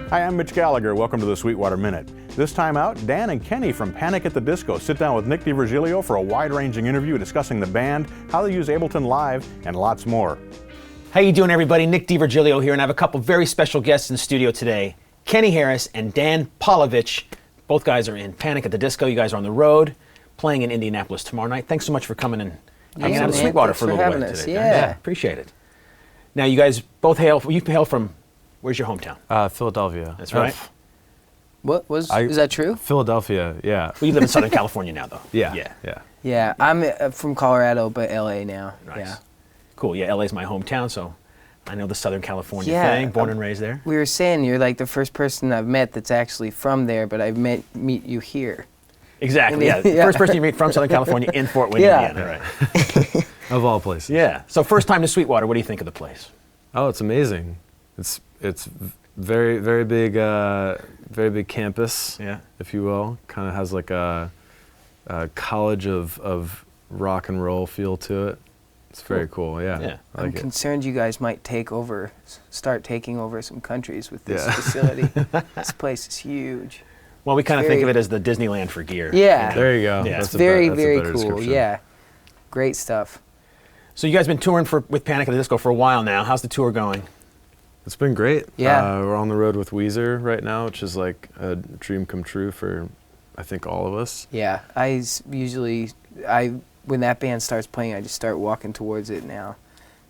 Hi, I'm Mitch Gallagher. Welcome to the Sweetwater Minute. This time out, Dan and Kenny from Panic at the Disco sit down with Nick DiVirgilio for a wide-ranging interview discussing the band, how they use Ableton Live, and lots more. How you doing, everybody? Nick DiVirgilio here, and I have a couple very special guests in the studio today. Kenny Harris and Dan Pawlovich. Both guys are in Panic at the Disco. You guys are on the road, playing in Indianapolis tomorrow night. Thanks so much for coming and hanging out at Sweetwater for a little bit today. Yeah, appreciate it. Now, you guys both hail from, where's your hometown? Philadelphia. That's right. Is that true? Philadelphia, yeah. Well, you live in Southern California now, though. Yeah. Yeah, I'm from Colorado, but LA now. Nice. Yeah. Cool. Yeah, LA's my hometown, so I know the Southern California Yeah, thing. Born and raised there. We were saying you're like the first person I've met that's actually from there, but I've meet you here. Exactly. Yeah. Yeah. First person you meet from Southern California in Fort Wayne, Yeah. Indiana. Right. Of all places. Yeah. So first time to Sweetwater. What do you think of the place? Oh, it's amazing. It's very very big campus. Yeah. If you will, kind of has like a college of rock and roll feel to it. It's very cool. Yeah. Yeah. I like I'm it. concerned you guys might start taking over some countries with this facility. This place is huge. Well, we kind of think of very- it as the Disneyland for gear. Yeah. There you go. Yeah. It's a very, that's a very better cool. description. Yeah. Great stuff. So you guys been touring with Panic at the Disco for a while now. How's the tour going? It's been great. Yeah. We're on the road with Weezer right now, which is like a dream come true for, I think, all of us. Yeah. When that band starts playing, I just start walking towards it now.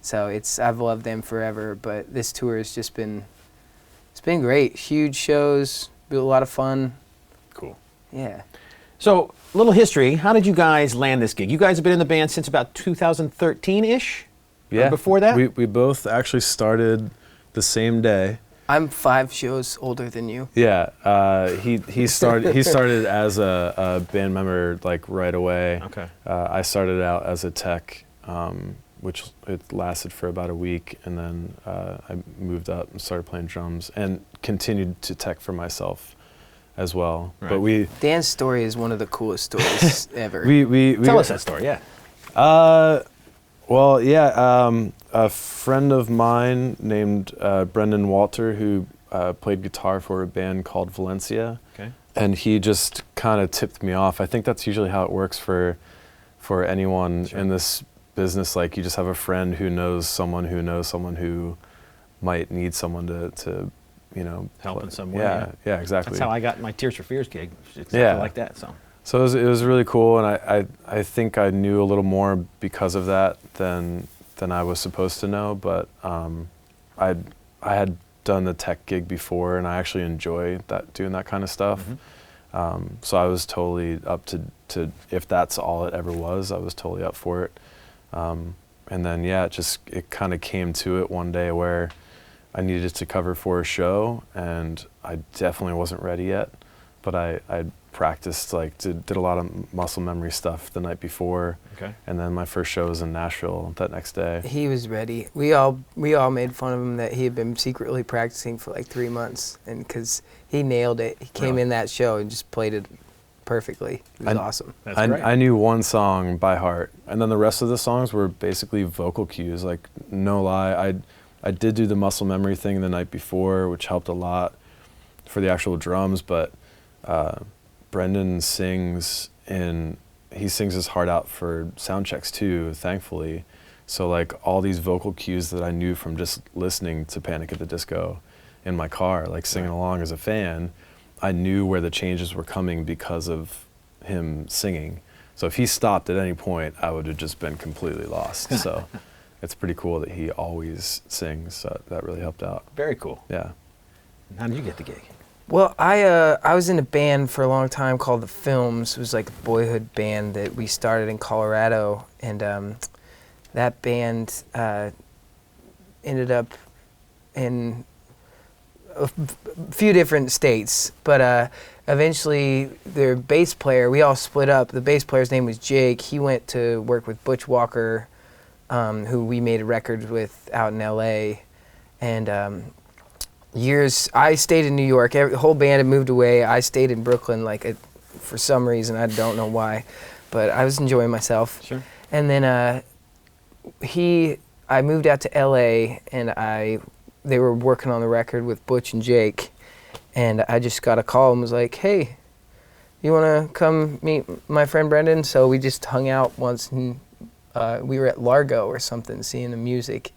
So I've loved them forever, but this tour has just been great. Huge shows, been a lot of fun. Cool. Yeah. So, a little history. How did you guys land this gig? You guys have been in the band since about 2013-ish? Yeah. Or before that? We both actually started the same day. I'm 5 shows older than you. Yeah, he started as a band member like right away. Okay. I started out as a tech, which it lasted for about a week, and then I moved up and started playing drums and continued to tech for myself as well. Right. But Dan's story is one of the coolest stories ever. Tell us that story, yeah. Well, yeah, a friend of mine named Brendan Walter, who played guitar for a band called Valencia, Okay. and he just kind of tipped me off. I think that's usually how it works for anyone in this business. Like, you just have a friend who knows someone who might need someone to Help in some way. Yeah, exactly. That's how I got my Tears for Fears gig. Exactly like that. So it was really cool, and I think I knew a little more because of that than I was supposed to know. But I had done the tech gig before, and I actually enjoy doing that kind of stuff. Mm-hmm. So I was totally up to if that's all it ever was, I was totally up for it. And then it kind of came to it one day where I needed to cover for a show, and I definitely wasn't ready yet. But I practiced, did a lot of muscle memory stuff the night before. Okay. And then my first show was in Nashville that next day. He was ready. We all made fun of him that he had been secretly practicing for like 3 months, and because he nailed it. He came in that show and just played it perfectly. It was awesome. That's great. I knew one song by heart, and then the rest of the songs were basically vocal cues. Like, no lie, I did do the muscle memory thing the night before, which helped a lot for the actual drums, but Brendan sings his heart out for sound checks too, thankfully. So like all these vocal cues that I knew from just listening to Panic at the Disco in my car, like singing along as a fan, I knew where the changes were coming because of him singing. So if he stopped at any point, I would have just been completely lost. So it's pretty cool that he always sings. So that really helped out. Very cool. Yeah. How did you get the gig? Well, I was in a band for a long time called The Films. It was like a boyhood band that we started in Colorado, and that band ended up in a few different states. But eventually, their bass player, we all split up. The bass player's name was Jake. He went to work with Butch Walker, who we made a record with out in L.A., and I stayed in New York. The whole band had moved away. I stayed in Brooklyn, for some reason. I don't know why, but I was enjoying myself. Sure. And then I moved out to L.A. and they were working on the record with Butch and Jake, And I just got a call and was like, hey, you want to come meet my friend Brendan? So we just hung out once, and we were at Largo or something, seeing the music.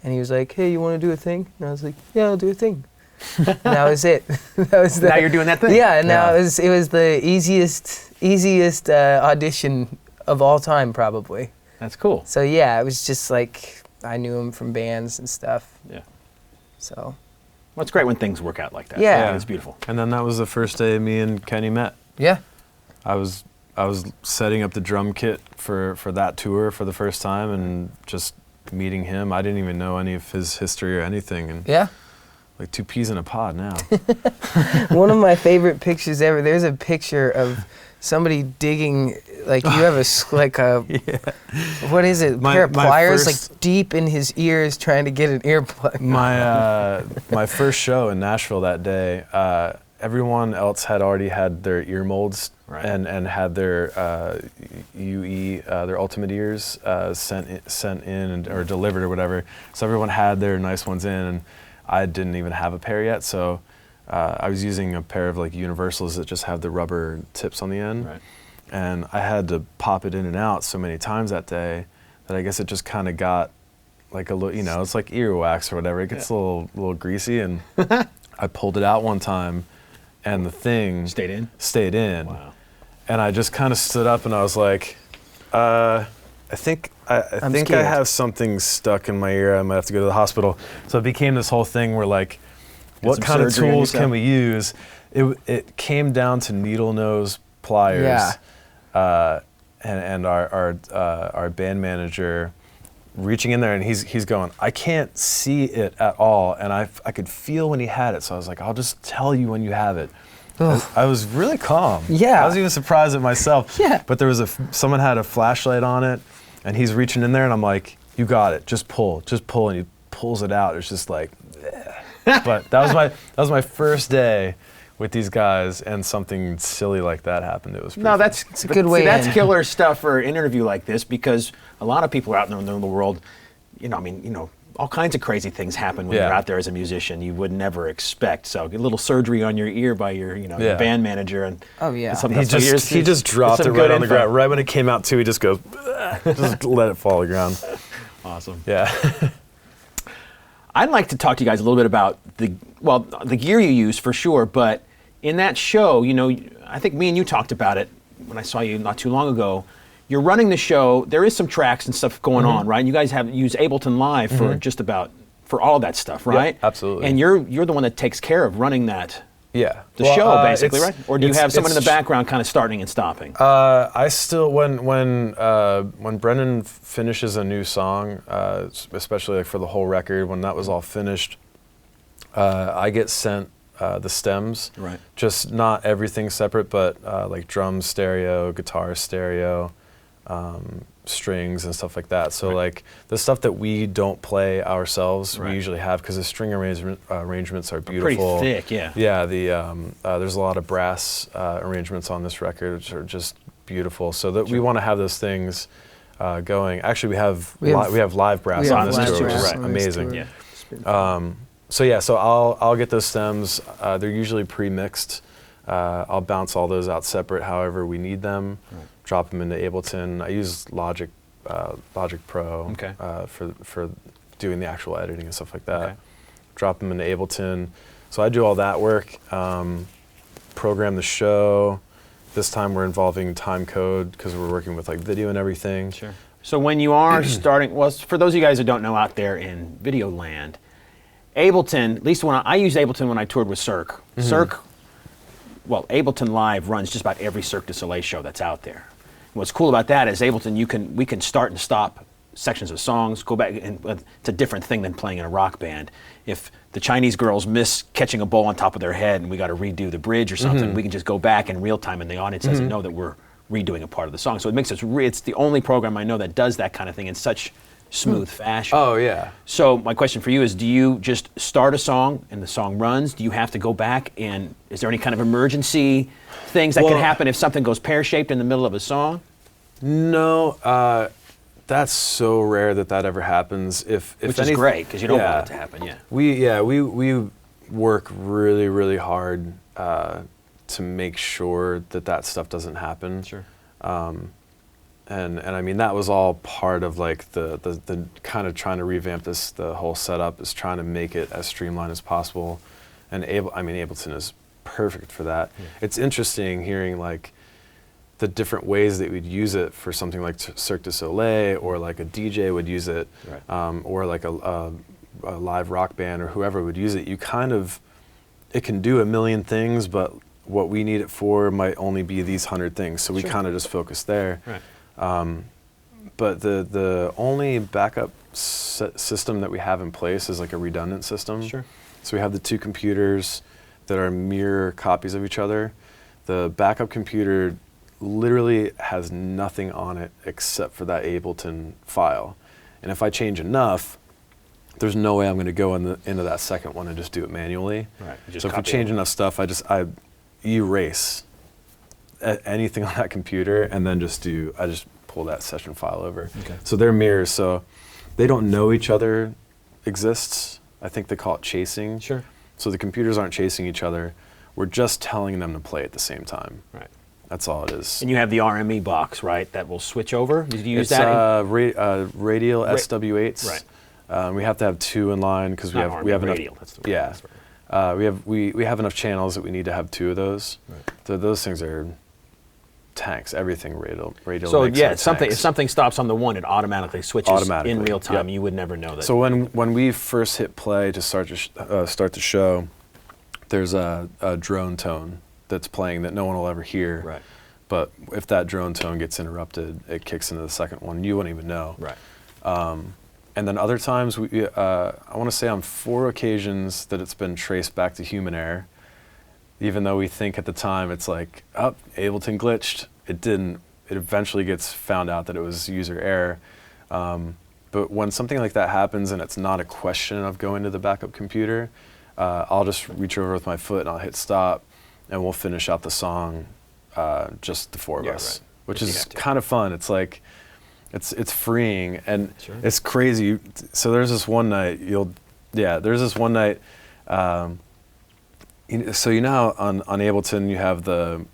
And he was like, hey, you want to do a thing? And I was like, yeah, I'll do a thing. And that was it. That was Now you're doing that thing? Yeah, and now it was the easiest audition of all time, probably. That's cool. So yeah, it was just like, I knew him from bands and stuff. Yeah. So. Well, it's great when things work out like that. Yeah. I think it's beautiful. And then that was the first day me and Kenny met. Yeah. I was setting up the drum kit for that tour for the first time, and just meeting him. I didn't even know any of his history or anything, and Yeah. like two peas in a pod now. One of my favorite pictures ever. There's a picture of somebody digging, like you have like a, what is it? Pair of pliers, like deep in his ears, trying to get an earplug. My first show in Nashville that day, everyone else had already had their ear molds and had their UE, their Ultimate ears sent in or delivered or whatever. So everyone had their nice ones in, and I didn't even have a pair yet. So I was using a pair of like Universals that just have the rubber tips on the end. Right. And I had to pop it in and out so many times that day that I guess it just kind of got like a little, it's like earwax or whatever. It gets a little greasy, and I pulled it out one time, and the thing Stayed in? Wow. And I just kind of stood up and I was like, I think I have something stuck in my ear. I might have to go to the hospital. So it became this whole thing where like, what kind of tools can we use? It came down to needle nose pliers. Yeah. And our band manager reaching in there, and he's going, I can't see it at all, and I could feel when he had it, so I was like, I'll just tell you when you have it. I was really calm. Yeah. I was even surprised at myself. Yeah. But there was someone had a flashlight on it, and he's reaching in there, and I'm like, you got it, just pull, and he pulls it out. It's just like, but that was my first day with these guys, and something silly like that happened. It was pretty fun. It's a good way. That's killer stuff for an interview like this, because a lot of people out in the world, all kinds of crazy things happen when you're out there as a musician you would never expect. So a little surgery on your ear by your your band manager, and he just dropped it right on the ground. Right when it came out too, he just goes, just let it fall to the ground. Awesome. Yeah. I'd like to talk to you guys a little bit about the gear you use for sure, but in that show, I think me and you talked about it when I saw you not too long ago. You're running the show. There is some tracks and stuff going on, right? And you guys have used Ableton Live for just about for all that stuff, right? Yeah, absolutely. And you're the one that takes care of running that. Yeah. The show, basically, right? Or do you have someone in the background kind of starting and stopping? I still, when Brendan finishes a new song, especially like for the whole record, when that was all finished, I get sent the stems. Right. Just not everything separate, but like drums stereo, guitar stereo, strings and stuff like that. So like the stuff that we don't play ourselves, we usually have, because the string arrangements are beautiful. Pretty thick, yeah. Yeah, there's a lot of brass arrangements on this record, which are just beautiful. So that we want to have those things going. Actually, we have live brass on this tour, which is amazing. Yeah. So I'll get those stems. They're usually pre-mixed. I'll bounce all those out separate, however we need them. Right. Drop them into Ableton. I use Logic Pro for doing the actual editing and stuff like that. Okay. Drop them into Ableton. So I do all that work. Program the show. This time we're involving time code because we're working with like video and everything. Sure. So when you are starting, for those of you guys who don't know out there in video land, Ableton, at least when I used Ableton when I toured with Cirque. Ableton Live runs just about every Cirque du Soleil show that's out there. And what's cool about that is Ableton, we can start and stop sections of songs, go back, and it's a different thing than playing in a rock band. If the Chinese girls miss catching a bowl on top of their head and we got to redo the bridge or something, we can just go back in real time and the audience doesn't know that we're redoing a part of the song. So it makes it's the only program I know that does that kind of thing in such smooth fashion. Oh, yeah. So my question for you is, do you just start a song and the song runs? Do you have to go back, and is there any kind of emergency things that can happen if something goes pear-shaped in the middle of a song? No, that's so rare that ever happens. Which is great, because you don't want it to happen, yeah. work really, really hard to make sure that stuff doesn't happen. Sure. And I mean, that was all part of like the kind of trying to revamp the whole setup, is trying to make it as streamlined as possible. And Ableton is perfect for that. Yeah. It's interesting hearing like the different ways that we'd use it for something like Cirque du Soleil, or like a DJ would use it, right. Or like a live rock band or whoever would use it. It can do a million things, but what we need it for might only be these 100 things. So we kind of just focus there. Right. But the only backup system that we have in place is like a redundant system. Sure. So we have the two computers that are mirror copies of each other. The backup computer literally has nothing on it except for that Ableton file. And if I change enough, there's no way I'm going to go into that second one and just do it manually. Right. So if we change enough stuff, I erase anything on that computer and then I just pull that session file over. Okay. So they're mirrors, so they don't know each other exists. I think they call it chasing. Sure. So the computers aren't chasing each other. We're just telling them to play at the same time. Right. That's all it is. And you have the RME box, right? That will switch over. Did you use that? It's radial SW8s. Right. We have to have two in line because we have radial. enough. That's the word. Yeah. We have enough channels that we need to have two of those. Right. So those things are tanks. Everything radial. So yeah, if something stops on the one, it automatically switches in real time. Yep. You would never know that. So when we first hit play to start the show, there's a drone tone that's playing that no one will ever hear. Right. But if that drone tone gets interrupted, it kicks into the second one. You wouldn't even know. Right. And then other times, I want to say on 4 occasions that it's been traced back to human error, even though we think at the time it's like, oh, Ableton glitched. It didn't. It eventually gets found out that it was user error. But when something like that happens and it's not a question of going to the backup computer, I'll just reach over with my foot and I'll hit stop, and we'll finish out the song, just the four of us, which is kind of fun. It's like, it's freeing and it's crazy. So there's this one night so you know how on Ableton you have the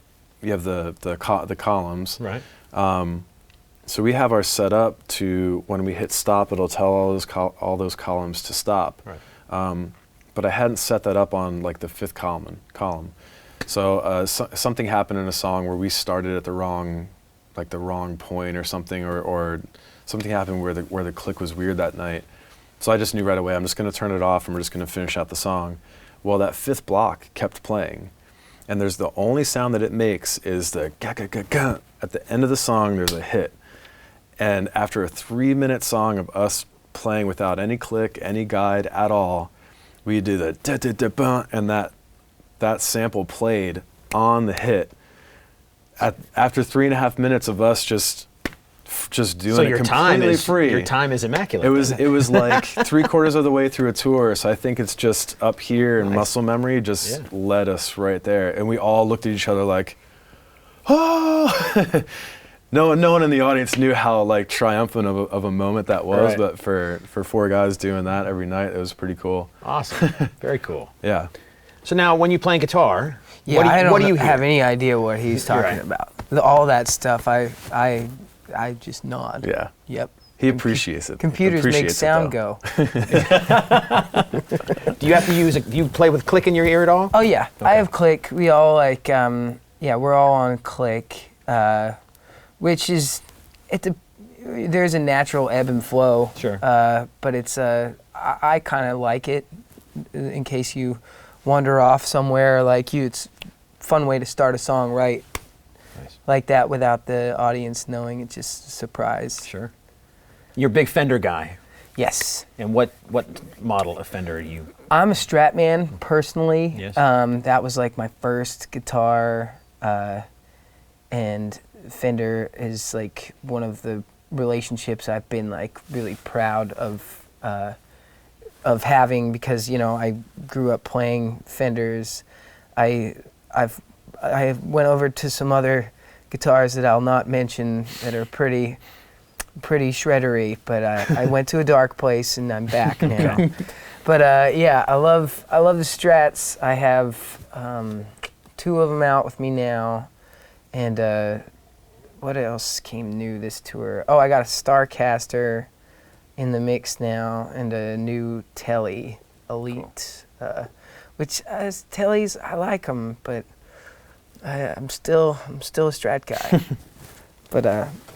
columns, right? So we have our set up to, when we hit stop, it'll tell all those columns to stop. Right. But I hadn't set that up on like the 5th column. So something happened in a song where we started at the wrong point or something, or something happened where the click was weird that night. So I just knew right away, I'm just going to turn it off and we're just going to finish out the song. Well, that 5th block kept playing, and there's the only sound that it makes is the ga ga ga ga. At the end of the song, there's a hit. And after a 3-minute song of us playing without any click, any guide at all, we do the da da da ba, and that sample played on the hit. After 3.5 minutes of us just doing it completely free. Your time is immaculate. It was like 3/4 of the way through a tour, so I think it's just up here in muscle memory just led us right there, and we all looked at each other like, oh. No one in the audience knew how like triumphant of a moment that was, but for 4 guys doing that every night, it was pretty cool. Awesome, very cool. Yeah. So now, when you play guitar, I don't have any idea what he's talking about. All that stuff, I just nod. Yeah. Yep. He appreciates it. Computers make sound go. Do you have to do you play with click in your ear at all? Oh yeah, okay. I have click. We all like, we're all on click, which is, there's a natural ebb and flow. Sure. But it's, I kind of like it, in case you wander off somewhere like you. It's a fun way to start a song right. Nice. Like that without the audience knowing. It's just a surprise. Sure. You're a big Fender guy. Yes. And what model of Fender are you? I'm a Strat man, personally. Yes. That was like my first guitar, and Fender is like one of the relationships I've been like really proud of having, because I grew up playing Fenders. I went over to some other guitars that I'll not mention that are pretty shreddery, but I went to a dark place and I'm back now. But yeah, I love the Strats. I have 2 of them out with me now, and what else came new this tour? Oh, I got a Starcaster in the mix now, and a new Tele Elite, which Teles, I like them, but I'm still a Strat guy. But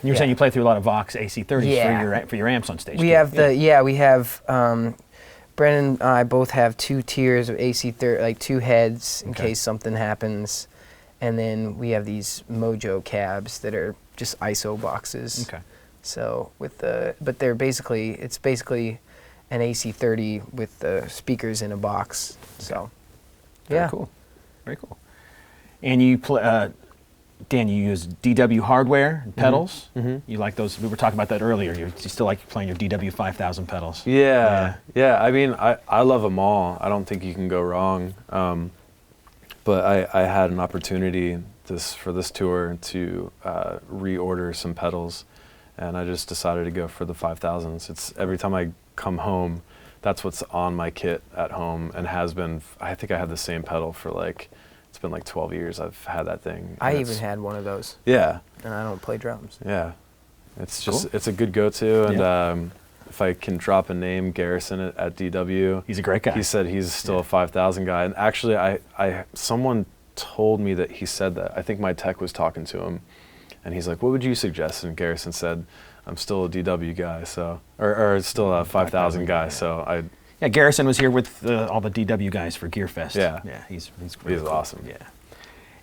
You were saying you play through a lot of Vox AC30s Yeah. for your amps on stage. we too. have we have Brennan and I both have 2 tiers of AC30, like 2 heads in Okay. case something happens, and then we have these Mojo cabs that are just ISO boxes. Okay. So but it's basically an AC30 with the speakers in a box. So Very yeah, cool. Very cool. And you play, Dan, you use DW hardware and pedals. Mm-hmm. You like those? We were talking about that earlier. You still like playing your DW 5000 pedals. Yeah. I mean, I love them all. I don't think you can go wrong. But I had an opportunity for this tour to reorder some pedals, and I just decided to go for the 5000s. It's every time I come home, that's what's on my kit at home, and has been. I think I had the same pedal for it's been 12 years. I've had that thing. I even had one of those, Yeah. and I don't play drums. Yeah, it's just Cool. it's a good go-to, and Yeah. if I can drop a name, Garrison at DW. He's a great guy. He said he's still a 5000 guy, and actually, someone told me that he said that. I think my tech was talking to him, and he's like, "What would you suggest?" And Garrison said, "I'm still a DW guy, so or still a 5000 guy." yeah. So Yeah, Garrison was here with all the DW guys for Gearfest. Yeah. Yeah, he's He's awesome. Yeah.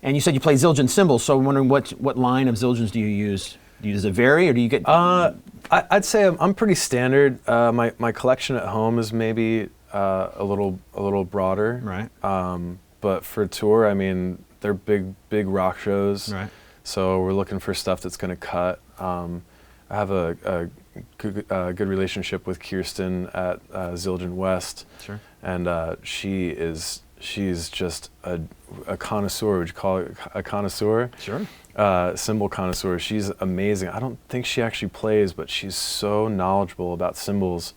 And you said you play Zildjian cymbals, so I'm wondering what line of Zildjians do you use? Does it vary, or do you get? I'd say I'm pretty standard. My collection at home is maybe a little broader. Right. But for tour, I mean, they're big rock shows. Right. So we're looking for stuff that's going to cut. I have a good relationship with Kirsten at Zildjian West. Sure. And she's just a connoisseur. Would you call it a connoisseur? Sure. Cymbal connoisseur. She's amazing. I don't think she actually plays, but she's so knowledgeable about cymbals.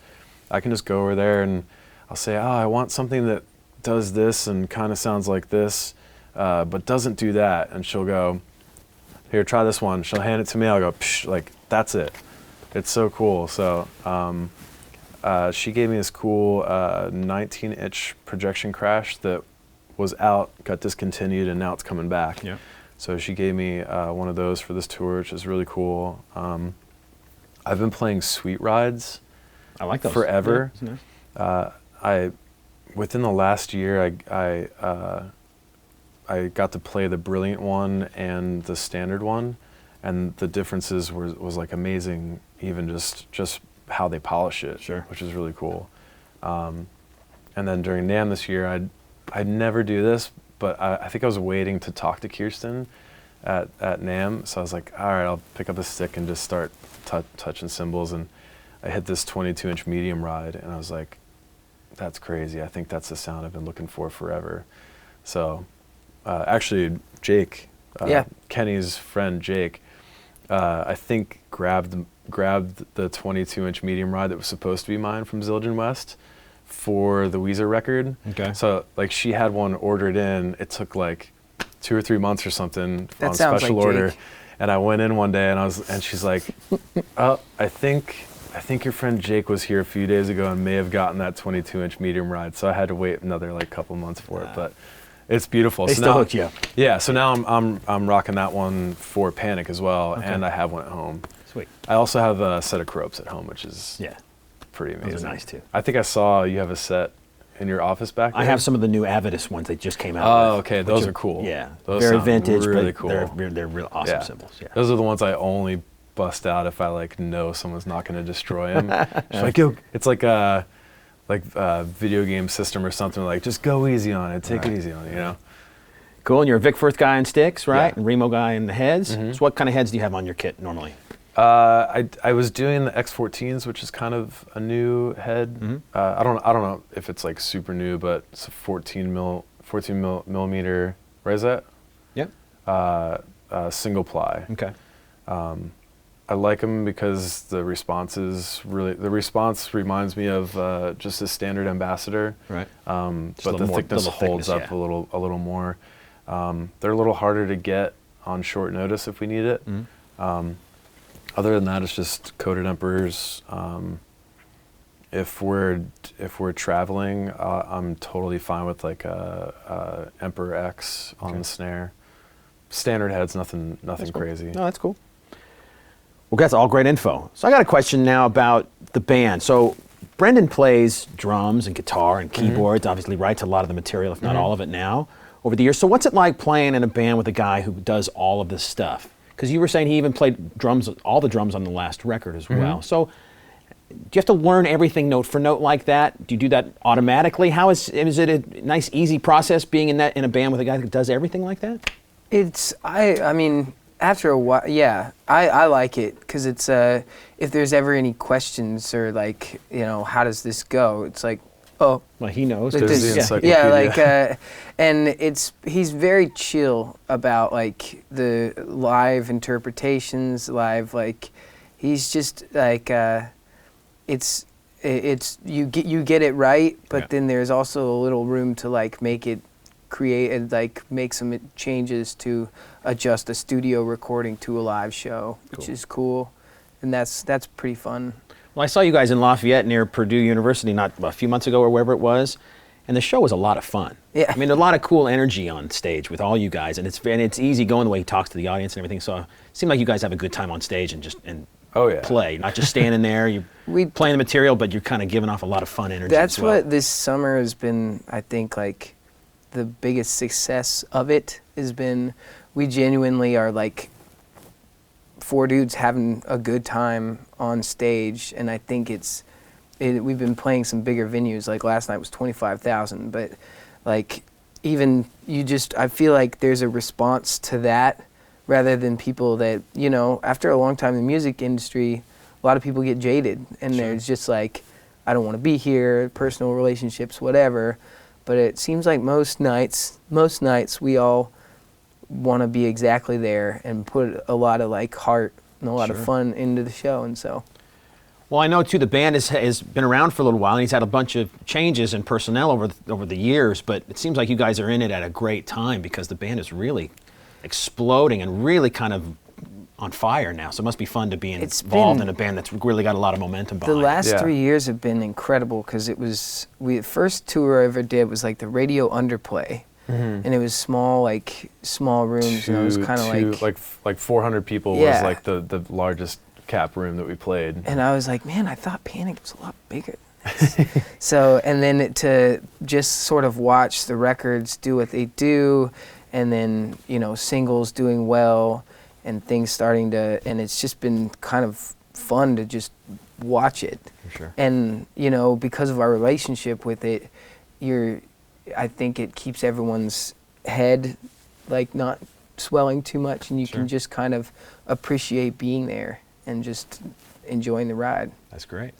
I can just go over there and I'll say, I want something that does this and kind of sounds like this, but doesn't do that. And she'll go, here, try this one. She'll hand it to me. I'll go, psh, that's it. It's so cool. So she gave me this cool 19-inch projection crash that was out, got discontinued, and now it's coming back. Yeah. So she gave me one of those for this tour, which is really cool. I've been playing Sweet Rides I like those. forever. Yeah, that's nice. Within the last year, I got to play the Brilliant one and the Standard one, and the differences was amazing. Even just how they polish it, Sure. which is really cool. And then during NAMM this year, I'd never do this, but I think I was waiting to talk to Kirsten at NAMM, so I was like, all right, I'll pick up a stick and just start touching cymbals, and I hit this 22-inch medium ride, and I was like, that's crazy. I think that's the sound I've been looking for forever. So actually, Jake, Kenny's friend Jake, I think grabbed the 22-inch medium ride that was supposed to be mine from Zildjian West for the Weezer record. Okay. So she had one ordered in. It took 2 or 3 months or something That on sounds special like order. Jake. And I went in one day and she's like, "Oh, I think your friend Jake was here a few days ago and may have gotten that 22-inch medium ride." So I had to wait another couple months for it, but it's beautiful. They So still now- hooked you up. Yeah, so now I'm rocking that one for Panic as well, Okay. and I have one at home. Sweet. I also have a set of Cropes at home, which is Yeah. pretty amazing. Those are nice too. I think I saw you have a set in your office back there. I have some of the new Avidus ones they just came out Oh, with, okay. which Those are cool. Yeah. Those very sound vintage, really but cool. they're real awesome cymbals. Yeah. Those are the ones I only bust out if I know someone's not going to destroy them. Yo, it's like a video game system or something. Just go easy on it. Take it easy on it. Cool. And you're a Vic Firth guy in sticks, right? Yeah. And Remo guy in the heads. Mhm. So what kind of heads do you have on your kit normally? I was doing the X14s, which is kind of a new head. Mhm. I don't know if it's super new, but it's a 14 millimeter. What is that? Yep. Single ply. Okay. I like them because the response reminds me of just a standard Ambassador. Right. But the thickness holds up a little more. They're a little harder to get on short notice if we need it. Other than that, it's just coated Emperors. If we're traveling, I'm totally fine with like a Emperor X on the snare. Standard heads, nothing crazy. No, that's cool. Well, that's all great info. So I got a question now about the band. So Brendan plays drums and guitar and keyboards, obviously writes a lot of the material, if not all of it now, over the years. So what's it like playing in a band with a guy who does all of this stuff? Because you were saying he even played drums, all the drums on the last record as well. So do you have to learn everything note for note like that? Do you do that automatically? How is it a nice, easy process being in a band with a guy that does everything like that? I mean, after a while, yeah, I like it because it's if there's ever any questions or like, you know, how does this go? It's like, oh, well, he knows. There's the encyclopedia. yeah, like, and he's very chill about like the live interpretations, like he's just like it's you get it right, but then there's also a little room to like make it create and like make some changes to adjust a studio recording to a live show, which is cool, and that's pretty fun. Well, I saw you guys in Lafayette near Purdue University not a few months ago or wherever it was, and the show was a lot of fun. Yeah. I mean, a lot of cool energy on stage with all you guys, and it's easy going the way he talks to the audience and everything. So it seemed like you guys have a good time on stage and play, not just standing there. You're playing the material, but you're kind of giving off a lot of fun energy. That's as well. what this summer has been. I think like the biggest success of it has been we genuinely are like 4 dudes having a good time on stage, and I think we've been playing some bigger venues. Like last night was 25,000, but like even I feel like there's a response to that rather than people that, you know, after a long time in the music industry, a lot of people get jaded and there's just like, I don't want to be here, personal relationships, whatever. But it seems like most nights we all want to be exactly there and put a lot of like heart and a lot of fun into the show, and so. Well, I know too the band has been around for a little while, and he's had a bunch of changes in personnel over the years. But it seems like you guys are in it at a great time because the band is really exploding and really kind of on fire now. So it must be fun to be involved in a band that's really got a lot of momentum behind it. The last 3 years have been incredible because the first tour I ever did was like the Radio Underplay. And it was small rooms, and it was kind of like 400 people was like the largest cap room that we played. And I was like, man, I thought Panic was a lot bigger than this. So, and then to just sort of watch the records do what they do, and then, you know, singles doing well, and things starting to, and it's just been kind of fun to just watch it. For sure. And, you know, because of our relationship with it, I think it keeps everyone's head like not swelling too much, and you can just kind of appreciate being there and just enjoying the ride. That's great.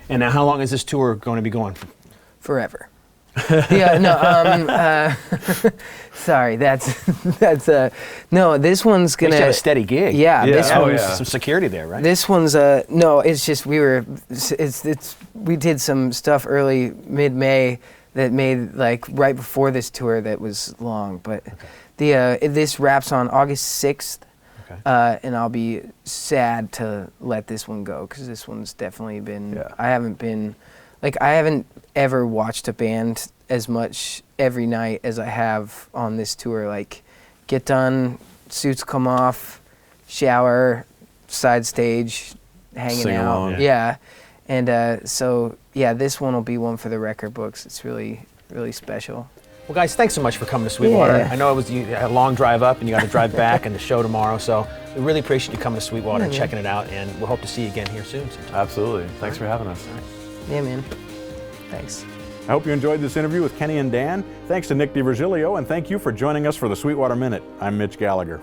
And now how long is this tour going to be going for? Forever. Yeah, no, sorry, no, this one's gonna have a steady gig. Yeah, this one's some security there, right? This one's no, it's just we did some stuff early mid-May that made like right before this tour that was long, but this wraps on August 6th, and I'll be sad to let this one go because this one's definitely been. I haven't ever watched a band as much every night as I have on this tour. Like, get done, suits come off, shower, side stage, hanging Sing out. along. Yeah. And so, yeah, this one will be one for the record books. It's really, really special. Well, guys, thanks so much for coming to Sweetwater. Yeah. I know you had a long drive up and you got to drive back and the show tomorrow, so we really appreciate you coming to Sweetwater and checking it out, and we'll hope to see you again here soon sometime. Absolutely. Thanks for having us. Yeah, man. Thanks. I hope you enjoyed this interview with Kenny and Dan. Thanks to Nick DiVirgilio, and thank you for joining us for the Sweetwater Minute. I'm Mitch Gallagher.